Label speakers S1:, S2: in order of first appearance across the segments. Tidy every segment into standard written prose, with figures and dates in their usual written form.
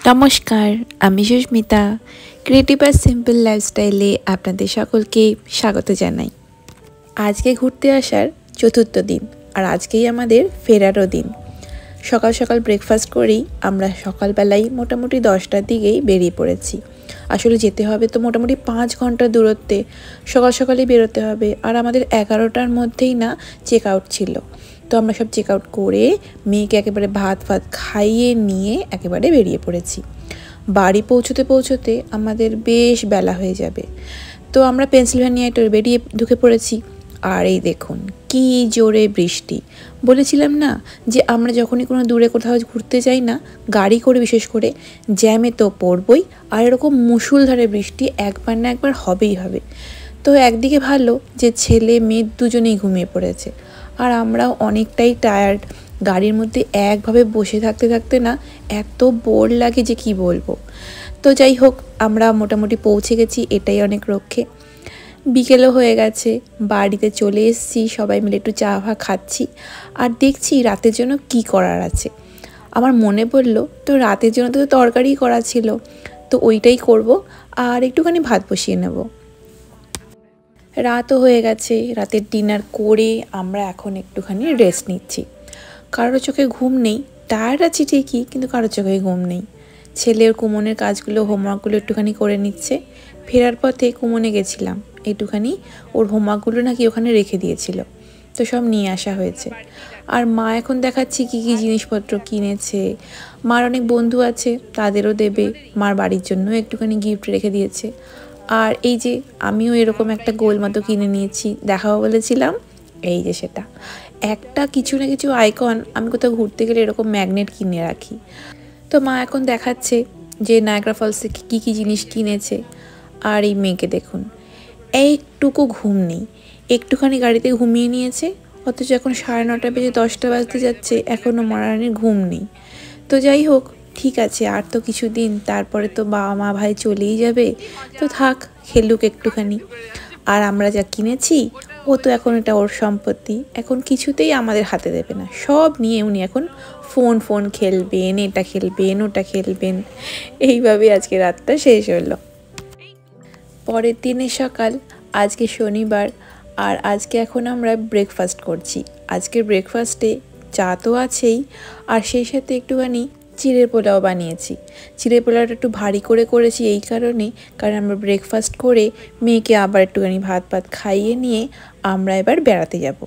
S1: নমস্কার, আমি সুস্মিতা। ক্রিয়েটিভ আর সিম্পল লাইফস্টাইলে আপনাদের সকলকে স্বাগত জানাই। আজকে ঘুরতে আসার চতুর্থ দিন, আর আজকেই আমাদের ফেরারও দিন। সকাল সকাল ব্রেকফাস্ট করেই আমরা সকালবেলায় মোটামুটি 10টার দিকেই বেরিয়ে পড়েছি। আসলে যেতে হবে তো মোটামুটি 5 ঘন্টা দূরত্বে, সকাল সকালেই বেরোতে হবে। আর আমাদের 11টার মধ্যেই না চেক আউট ছিল। তো আমরা সব চেক আউট করে মেয়েকে একেবারে ভাত খাইয়ে নিয়ে একেবারে বেরিয়ে পড়েছি। বাড়ি পৌঁছতে পৌঁছতে আমাদের বেশ বেলা হয়ে যাবে। তো আমরা পেনসিলভানিয়ায় বেরিয়ে ঢুকে পড়েছি। আর এই দেখুন কি জোরে বৃষ্টি। বলেছিলাম না যে আমরা যখনই কোনো দূরে কোথাও ঘুরতে যাই না, গাড়ি করে বিশেষ করে, জ্যামে তো পড়বই। আর এরকম মুষলধারে বৃষ্টি একবার না একবার হবেই হবে। তো একদিকে ভালো যে ছেলে মেয়ে দুজনেই ঘুমিয়ে পড়েছে, আর আমরাও অনেকটাই টায়ার্ড। গাড়ির মধ্যে একভাবে বসে থাকতে থাকতে না এত বোর লাগে যে কি বলবো। তো যাই হোক, আমরা মোটামুটি পৌঁছে গেছি, এটাই অনেক রক্ষে। বিকেলও হয়ে গেছে, বাড়িতে চলে এসেছি, সবাই মিলে একটু চা খাচ্ছি আর দেখছি রাতের জন্য কি করার আছে। আমার মনে পড়লো তো রাতের জন্য তো তরকারি করা ছিল, তো ওইটাই করব আর একটুখানি ভাত বসিয়ে নেব। রাতও হয়ে গেছে, রাতের ডিনার করে আমরা এখন একটুখানি রেস্ট নিচ্ছি। কারোর চোখে ঘুম নেই, টায়ার্ড আছি ঠিকই, কিন্তু কারোর চোখে ঘুম নেই। ছেলের কুমনের কাজগুলো, হোমওয়ার্কগুলো একটুখানি করে নিচ্ছে। ফেরার পথে কুমনে গেছিলাম, একটুখানি ওর হোমওয়ার্কগুলো নাকি ওখানে রেখে দিয়েছিল, তো সব নিয়ে আসা হয়েছে। আর মা এখন দেখাচ্ছি কী কী জিনিসপত্র কিনেছে। মার অনেক বন্ধু আছে, তাদেরও দেবে, মার বাড়ির জন্য একটুখানি গিফট রেখে দিয়েছে। আর এই যে আমিও এরকম একটা গোল মতো কিনে নিয়েছি, দেখাবো বলেছিলাম, এই যে সেটা একটা কিছু না কিছু আইকন আমি কোথাও ঘুরতে গেলে এরকম ম্যাগনেট কিনে রাখি। তো মা এখন দেখাচ্ছে যে নায়াগ্রা ফলসে কী কী জিনিস কিনেছে। আর এই মেয়েকে দেখুন, একটুকু ঘুম নেই, একটুখানি গাড়িতে ঘুমিয়ে নিয়েছে, অথচ এখন 9:30 বেজে 10টা বাজতে যাচ্ছে, এখনও মহারানীর ঘুম নেই। তো যাই হোক, ঠিক আছে, আর তো কিছুদিন, তারপরে তো বাবা মা ভাই চলেই যাবে, তো থাক, খেলুক একটুখানি। আর আমরা যা কিনেছি, ও তো এখন এটা ওর সম্পত্তি, এখন কিছুতেই আমাদের হাতে দেবে না, সব নিয়ে উনি এখন ফোন খেলবেন, এটা খেলবেন, ওটা খেলবেন। এইভাবে আজকে রাতটা শেষ হলো। পরের দিনের সকাল, আজকে শনিবার, আর আজকে এখন আমরা ব্রেকফাস্ট করছি। আজকের ব্রেকফাস্টে চা তো আছেই, আর সেই সাথে একটুখানি চিড়ের পোলাও বানিয়েছি। চিড়ের পোলাওটা একটু ভারী করে করেছি এই কারণে, কারণ আমরা ব্রেকফাস্ট করে মেয়েকে আবার একটুখানি ভাত খাইয়ে নিয়ে আমরা এবার বেড়াতে যাব।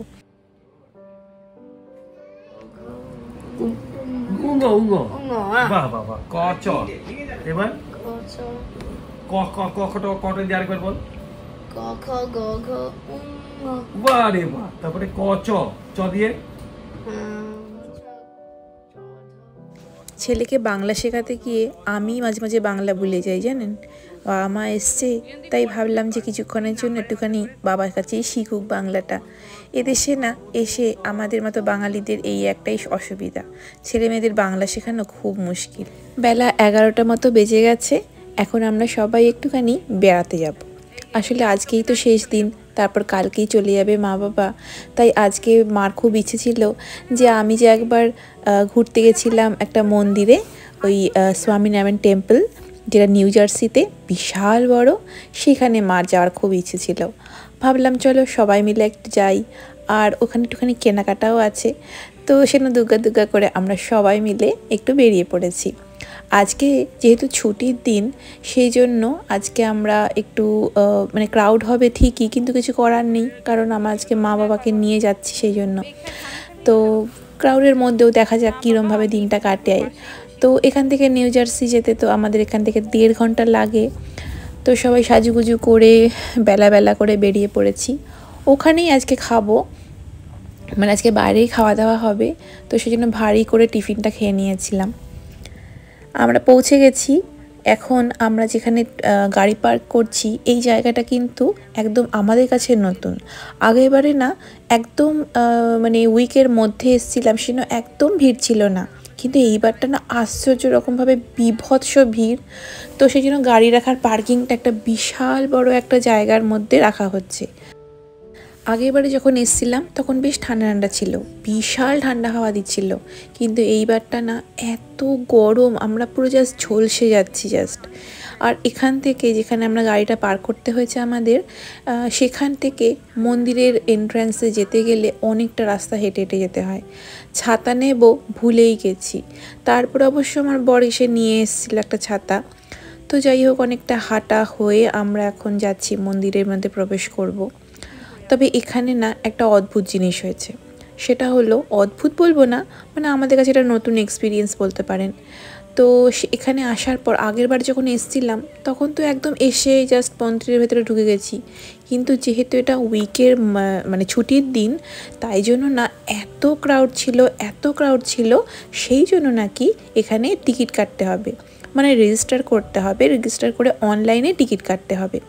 S2: তারপরে ক চ চ দিয়ে
S1: ছেলেকে বাংলা শেখাতে গিয়ে আমি মাঝে মাঝে বাংলা ভুলে যাই, জানেন। বাবা মা এসছে, তাই ভাবলাম যে কিছুক্ষণের জন্য একটুখানি বাবার কাছেই শিখুক বাংলাটা। এদেশে না এসে আমাদের মতো বাঙালিদের এই একটাই অসুবিধা, ছেলে মেয়েদের বাংলা শেখানো খুব মুশকিল। বেলা 11টা মতো বেজে গেছে, এখন আমরা সবাই একটুখানি বেড়াতে যাব। আসলে আজকেই তো শেষ দিন, তারপর কালকেই চলে যাবে মা বাবা। তাই আজকে মার খুব ইচ্ছে ছিল যে আমি যে একবার ঘুরতে গেছিলাম একটা মন্দিরে, ওই স্বামীনারায়ণ টেম্পল, যেটা নিউ জার্সিতে বিশাল বড়, সেখানে মার যাওয়ার খুব ইচ্ছে ছিল। ভাবলাম চলো সবাই মিলে একটু যাই, আর ওখানে একটুখানি কেনাকাটাও আছে। তো সেখানে দুগ্গা করে আমরা সবাই মিলে একটু বেরিয়ে পড়েছি। আজকে যেহেতু ছুটির দিন, সেই জন্য আজকে আমরা একটু মানে ক্রাউড হবে ঠিকই, কিন্তু কিছু করার নেই, কারণ আমরা আজকে মা বাবাকে নিয়ে যাচ্ছি সেই জন্য। তো ক্রাউডের মধ্যেও দেখা যাক কীরমভাবে দিনটা কাটায়। তো এখান থেকে নিউ জার্সি যেতে তো আমাদের এখান থেকে 1.5 ঘন্টা লাগে। তো সবাই সাজুগুজু করে বেলা করে বেরিয়ে পড়েছি। ওখানেই আজকে খাবো, মানে আজকে বাইরেই খাওয়া দাওয়া হবে, তো সেই জন্য ভারী করে টিফিনটা খেয়ে নিয়েছিলাম। আমরা পৌঁছে গেছি। এখন আমরা যেখানে গাড়ি পার্ক করছি, এই জায়গাটা কিন্তু একদম আমাদের কাছে নতুন। আগেরবারে না একদম মানে উইকের মধ্যে এসেছিলাম, সেজন্য একদম ভিড় ছিল না, কিন্তু এইবারটা না আশ্চর্য রকমভাবে বিভৎস ভিড়। তো সেই জন্য গাড়ি রাখার পার্কিংটা একটা বিশাল বড় একটা জায়গার মধ্যে রাখা হচ্ছে। আগেরবারে যখন এসেছিলাম তখন বেশ ঠান্ডা ঠান্ডা ছিল, বিশাল ঠান্ডা হাওয়া দিচ্ছিল, কিন্তু এইবারটা না এত গরম, আমরা পুরো জাস্ট ঝলসে যাচ্ছি জাস্ট। আর এখান থেকে যেখানে আমরা গাড়িটা পার করতে হয়েছে আমাদের, সেখান থেকে মন্দিরের এন্ট্রান্সে যেতে গেলে অনেকটা রাস্তা হেঁটে হেঁটে যেতে হয়। ছাতা নেব ভুলেই গেছি, তারপর অবশ্য আমার বর এসে নিয়ে এসেছিল একটা ছাতা। তো যাই হোক, অনেকটা হাঁটা হয়ে আমরা এখন যাচ্ছি মন্দিরের মধ্যে প্রবেশ করব। তবে এখানে না একটা অদ্ভুত জিনিস হয়েছে, সেটা হলো, অদ্ভুত বলবো না, মানে আমাদের কাছে এটা নতুন এক্সপিরিয়েন্স বলতে পারেন। তো এখানে আসার পর আগেরবার যখন এসেছিলাম তখন তো একদম এসে জাস্ট মন্দিরের ভেতরে ঢুকে গেছি, কিন্তু যেহেতু এটা উইকের মানে ছুটির দিন, তাই জন্য না এত ক্রাউড ছিল, এত ক্রাউড ছিল, সেই জন্য নাকি এখানে টিকিট কাটতে হবে, মানে রেজিস্টার করতে হবে, রেজিস্টার করে অনলাইনে টিকিট কাটতে হবে।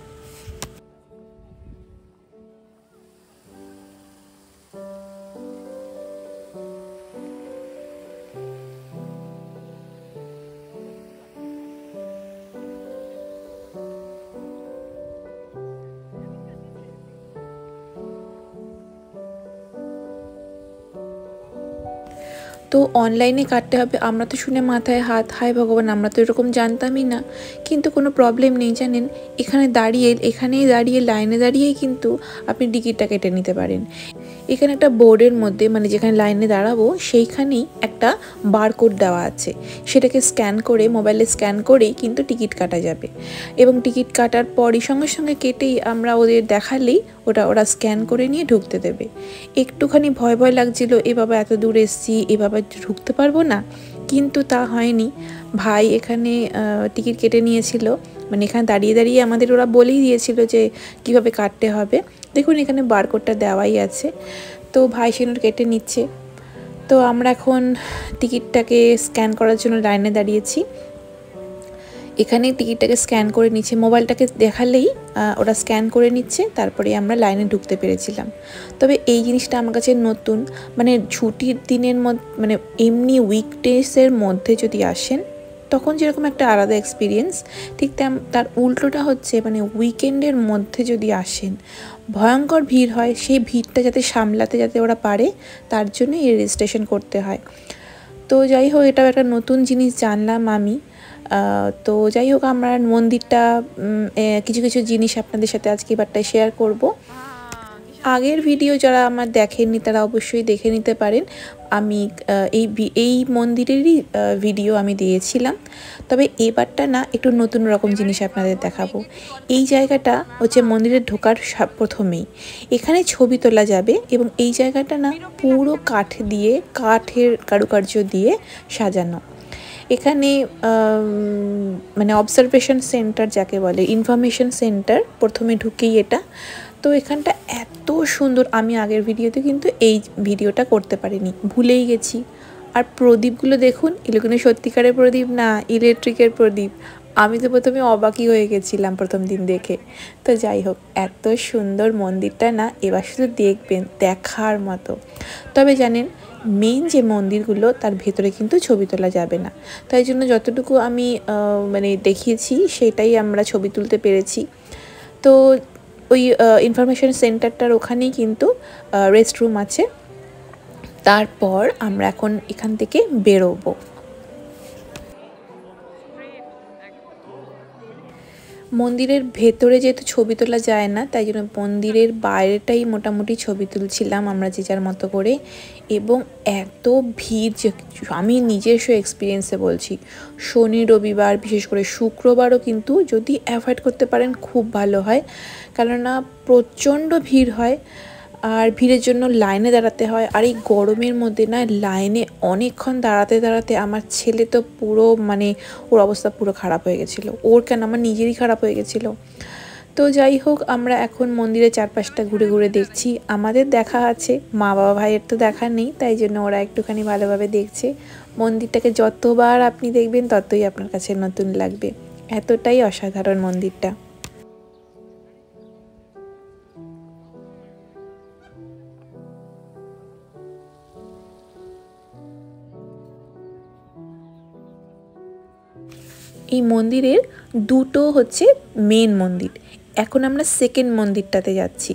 S1: তো অনলাইনে কাটতে হবে, আমরা তো শুনে মাথায় হাত, হায় ভগবান, আমরা তো এরকম জানতামই না। কিন্তু কোনো প্রবলেম নেই জানেন, এখানেই দাঁড়িয়ে লাইনে দাঁড়িয়েই কিন্তু আপনি টিকিটটা কেটে নিতে পারেন। এখানে একটা বোর্ডের মধ্যে, মানে যেখানে লাইনে দাঁড়াবো সেইখানেই একটা বারকোড দেওয়া আছে, সেটাকে স্ক্যান করে, মোবাইলে স্ক্যান করেই কিন্তু টিকিট কাটা যাবে। এবং টিকিট কাটার পরই সঙ্গে সঙ্গে কেটেই আমরা ওদের দেখালেই ওরা স্ক্যান করে নিয়ে ঢুকতে দেবে। একটুখানি ভয় ভয় লাগছিল, এ বাবা এত দূর এসেছি, এ বাবা ঢুকতে পারবো না, কিন্তু তা হয়নি। ভাই এখানে টিকিট কেটে নিয়েছিল, মানে এখানে দাঁড়িয়ে দাঁড়িয়ে আমাদের ওরা বলেই দিয়েছিল যে কিভাবে কাটতে হবে। দেখুন এখানে বারকোডটা দেওয়াই আছে, তো ভাই সেগুলো কেটে নিচ্ছে। তো আমরা এখন টিকিটটাকে স্ক্যান করার জন্য লাইনে দাঁড়িয়েছি। এখানে টিকিটটাকে স্ক্যান করে নিচ্ছে, মোবাইলটাকে দেখালেই ওরা স্ক্যান করে নিচ্ছে, তারপরে আমরা লাইনে ঢুকতে পেরেছিলাম। তবে এই জিনিসটা আমার কাছে নতুন, মানে ছুটির দিনের মধ্যে, মানে এমনি উইকডেজের মধ্যে যদি আসেন তখন যেরকম একটা আলাদা এক্সপিরিয়েন্স, ঠিক তার উল্টোটা হচ্ছে, মানে উইকেন্ডের মধ্যে যদি আসেন ভয়ঙ্কর ভিড় হয়, সেই ভিড়টা যাতে সামলাতে যাতে ওরা পারে, তার জন্য এই রেজিস্ট্রেশন করতে হয়। তো যাই হোক, এটাও একটা নতুন জিনিস জানলাম আমি। তো যাই হোক, আমরা মন্দিরটা কিছু কিছু জিনিস আপনাদের সাথে আজকে এবারটায় শেয়ার করব। আগের ভিডিও যারা আমার দেখেননি তারা অবশ্যই দেখে নিতে পারেন, আমি এই মন্দিরেরই ভিডিও আমি দিয়েছিলাম। তবে এবারটা না একটু নতুন রকম জিনিস আপনাদের দেখাবো। এই জায়গাটা হচ্ছে মন্দিরে ঢোকার প্রথমেই, এখানে ছবি তোলা যাবে, এবং এই জায়গাটা না পুরো কাঠের কারুকার্য দিয়ে সাজানো। এখানে মানে অবজারভেশন সেন্টার যাকে বলে, ইনফরমেশন সেন্টার, প্রথমে ঢুকেই এটা। তো এখানটা এত সুন্দর, আমি আগের ভিডিওতে কিন্তু এই ভিডিওটা করতে পারিনি, ভুলেই গেছি। আর প্রদীপগুলো দেখুন, এগুলো সত্যিকারের প্রদীপ না, ইলেকট্রিকের প্রদীপ। আমি তো প্রথমে অবাকই হয়ে গেছিলাম প্রথম দিন দেখে। তো যাই হোক, এত সুন্দর মন্দিরটা না এবার শুধু দেখবেন, দেখার মতো। তবে জানেন, মেন যে মন্দিরগুলো তার ভেতরে কিন্তু ছবি তোলা যাবে না, তাই জন্য যতটুকু আমি মানে দেখিয়েছি সেটাই আমরা ছবি তুলতে পেরেছি। তো ওই ইনফরমেশন সেন্টারটার ওখানেই কিন্তু রেস্টরুম আছে। তারপর আমরা এখন এখান থেকে বেরোবো। মন্দিরের ভেতরে যেহেতু ছবি তোলা যায় না, তাই জন্য মন্দিরের বাইরেটাই মোটামুটি ছবি তুলছিলাম আমরা যে যার মতো করে। এবং এত ভিড় যে আমি নিজস্ব এক্সপিরিয়েন্সে বলছি, শনি রবিবার বিশেষ করে শুক্রবারও কিন্তু যদি অ্যাভয়েড করতে পারেন খুব ভালো হয়, কেননা প্রচণ্ড ভিড় হয়, আর ভিড়ের জন্য লাইনে দাঁড়াতে হয়। আর এই গরমের মধ্যে না লাইনে অনেকক্ষণ দাঁড়াতে দাঁড়াতে আমার ছেলে তো পুরো, মানে ওর অবস্থা পুরো খারাপ হয়ে গেছিলো, ওর কেন আমার নিজেরই খারাপ হয়ে গেছিলো। তো যাই হোক, আমরা এখন মন্দিরের চারপাশটা ঘুরে ঘুরে দেখছি। আমাদের দেখা আছে, মা বাবা ভাইয়ের তো দেখা নেই, তাই জন্য ওরা একটুখানি ভালোভাবে দেখছে। মন্দিরটাকে যতবার আপনি দেখবেন ততই আপনার কাছে নতুন লাগবে, এতটাই অসাধারণ মন্দিরটা। এই মন্দিরের দুটো হচ্ছে মেন মন্দির, এখন আমরা সেকেন্ড মন্দিরটাতে যাচ্ছি।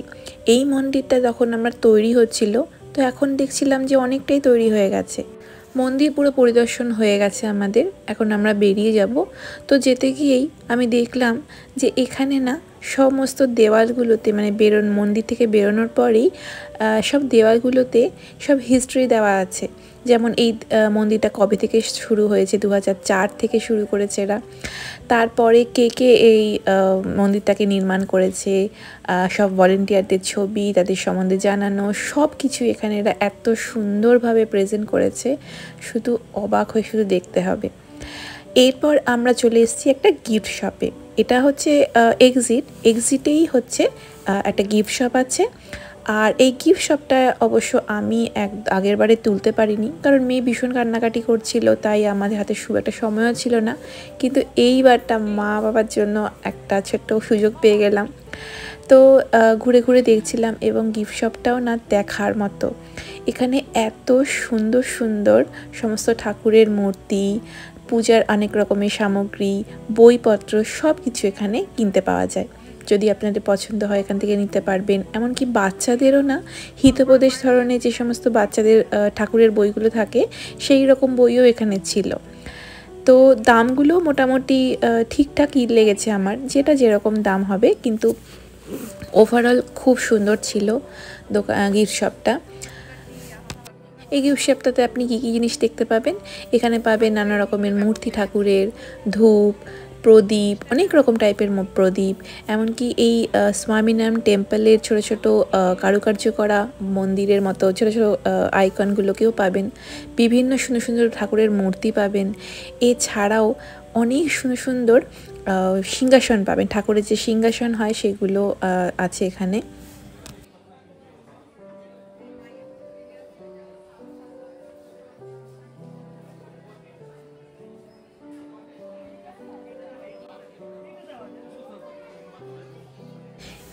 S1: এই মন্দিরটা যখন আমরা তৈরি হচ্ছিল, তো এখন দেখছিলাম যে অনেকটাই তৈরি হয়ে গেছে। মন্দির পুরো পরিদর্শন হয়ে গেছে আমাদের, এখন আমরা বেরিয়ে যাব। তো যেতে গিয়েই আমি দেখলাম যে এখানে না সমস্ত দেওয়ালগুলোতে, মানে মন্দির থেকে বেরোনোর পরেই সব দেওয়ালগুলোতে সব হিস্ট্রি দেওয়া আছে। যেমন এই মন্দিরটা কবে থেকে শুরু হয়েছে, 2004 থেকে শুরু করেছে এরা। তারপরে কে কে এই মন্দিরটাকে নির্মাণ করেছে, সব ভলেন্টিয়ারদের ছবি, তাদের সম্বন্ধে জানানো, সব কিছু এখানে এরা এত সুন্দরভাবে প্রেজেন্ট করেছে, শুধু অবাক হয়ে শুধু দেখতে হবে। এরপর আমরা চলে এসেছি একটা গিফট শপে। এটা হচ্ছে এক্সিটেই হচ্ছে একটা গিফট শপ আছে। আর এই গিফট শপটা অবশ্য আমি আগের বারে তুলতে পারিনি, কারণ মেয়ে ভীষণ কান্নাকাটি করছিল, তাই আমাদের হাতে খুব একটা সময়ও ছিল না। কিন্তু এইবারটা মা বাবার জন্য একটা ছোট্ট সুযোগ পেয়ে গেলাম। তো ঘুরে ঘুরে দেখছিলাম, এবং গিফট শপটাও না দেখার মতো। এখানে এত সুন্দর সুন্দর সমস্ত ঠাকুরের মূর্তি, পূজার অনেক রকমের সামগ্রী, বইপত্র সব কিছু এখানে কিনতে পাওয়া যায়। যদি আপনাদের পছন্দ হয় এখান থেকে নিতে পারবেন। এমনকি বাচ্চাদেরও না হিতোপদেশ ধরনের যে সমস্ত বাচ্চাদের ঠাকুরের বইগুলো থাকে, সেই রকম বইও এখানে ছিল। তো দামগুলো মোটামুটি ঠিকঠাকই লেগেছে আমার, যেটা যেরকম দাম হবে, কিন্তু ওভারঅল খুব সুন্দর ছিল গিফট শপটা। এই গিফট শপটাতে আপনি কী কী জিনিস দেখতে পাবেন, এখানে পাবেন নানা রকমের মূর্তি ঠাকুরের, ধূপ, প্রদীপ, অনেক রকম টাইপের প্রদীপ, এমনকি এই স্বামীনারায়ণ টেম্পলের ছোট ছোট কারুকার্য করা মন্দিরের মতো ছোট ছোট আইকনগুলোকেও পাবেন। বিভিন্ন সুন্দর সুন্দর ঠাকুরের মূর্তি পাবেন। এছাড়াও অনেক সুন্দর সুন্দর সিংহাসন পাবেন, ঠাকুরের যে সিংহাসন হয় সেগুলো আছে এখানে।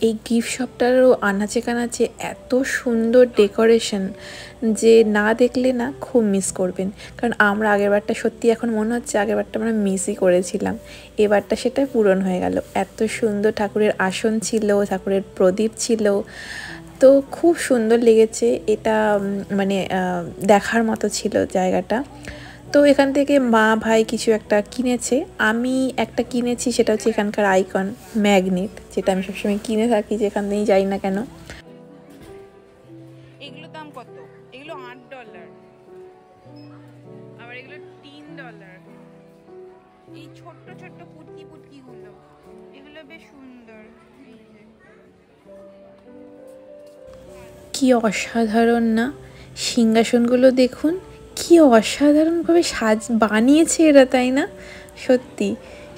S1: এই গিফট শপটারও আনাচে কানাচে এত সুন্দর ডেকোরেশন যে না দেখলে না খুব মিস করবেন। কারণ আমরা আগেরবারটা সত্যি এখন মনে হচ্ছে আগেরবারটা আমরা মিসই করেছিলাম, এবারটা সেটা পূরণ হয়ে গেল। এত সুন্দর ঠাকুরের আসন ছিল, ঠাকুরের প্রদীপ ছিল, তো খুব সুন্দর লেগেছে এটা, মানে দেখার মতো ছিল জায়গাটা। তো এখান থেকে মা ভাই কিছু একটা কিনেছে, আমি একটা কিনেছি, সেটা হচ্ছে এখানকার আইকন ম্যাগনেট, যেটা আমি সবসময় কিনে থাকি যেখান থেকেই যাই না কেন।
S3: এগুলো দাম কত? এগুলো $8, আবার এগুলো $3। এই ছোট্ট ছোট্ট পুটকিগুলো, এগুলো বেশ সুন্দর।
S1: কি অসাধারণ না, সিংহাসনগুলো দেখুন কি অসাধারণভাবে বানিয়েছে এরা, তাই না? সত্যি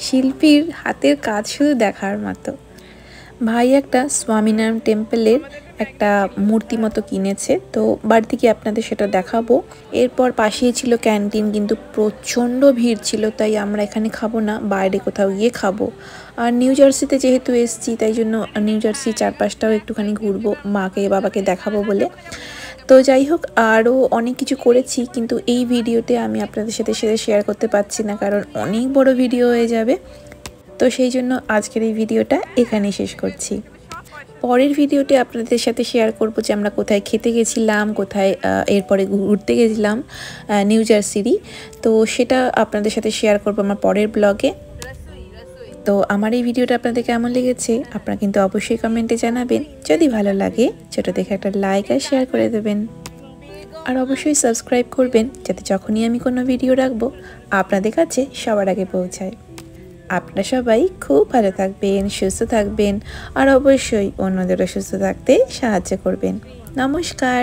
S1: শিল্পীর হাতের কাজ শুধু দেখার মতো। ভাই একটা স্বামীনারায়ণ টেম্পলের একটা মূর্তি মতো কিনেছে, তো বাড়িতে গিয়ে আপনাদের সেটা দেখাবো। এরপর পাশেই ছিল ক্যান্টিন, কিন্তু প্রচণ্ড ভিড় ছিল, তাই আমরা এখানে খাবো না, বাইরে কোথাও গিয়ে খাবো। আর নিউ জার্সিতে যেহেতু এসছি, তাই জন্য নিউ জার্সি চারপাশটাও একটুখানি ঘুরবো, মাকে বাবাকে দেখাবো বলে। তো যাই হোক, আরও অনেক কিছু করেছি, কিন্তু এই ভিডিওতে আমি আপনাদের সাথে সেটা শেয়ার করতে পারছি না, কারণ অনেক বড় ভিডিও হয়ে যাবে। তো সেই জন্য আজকের এই ভিডিওটা এখানেই শেষ করছি। পরের ভিডিওতে আপনাদের সাথে শেয়ার করব যে আমরা কোথায় খেতে গেছিলাম, কোথায় এরপরে ঘুরতে গেছিলাম নিউ জার্সিরই, তো সেটা আপনাদের সাথে শেয়ার করব আমার পরের ব্লগে। তো আমার এই ভিডিওটা আপনাদের কেমন লেগেছে আপনারা কিন্তু অবশ্যই কমেন্টে জানাবেন। যদি ভালো লাগে ছোট দেখে একটা লাইক আর শেয়ার করে দেবেন, আর অবশ্যই সাবস্ক্রাইব করবেন, যাতে যখনই আমি কোনো ভিডিও রাখবো আপনাদের কাছে সবার আগে পৌঁছায়। আপনারা সবাই খুব ভালো থাকবেন, সুস্থ থাকবেন, আর অবশ্যই অন্যদেরও সুস্থ থাকতে সাহায্য করবেন। নমস্কার।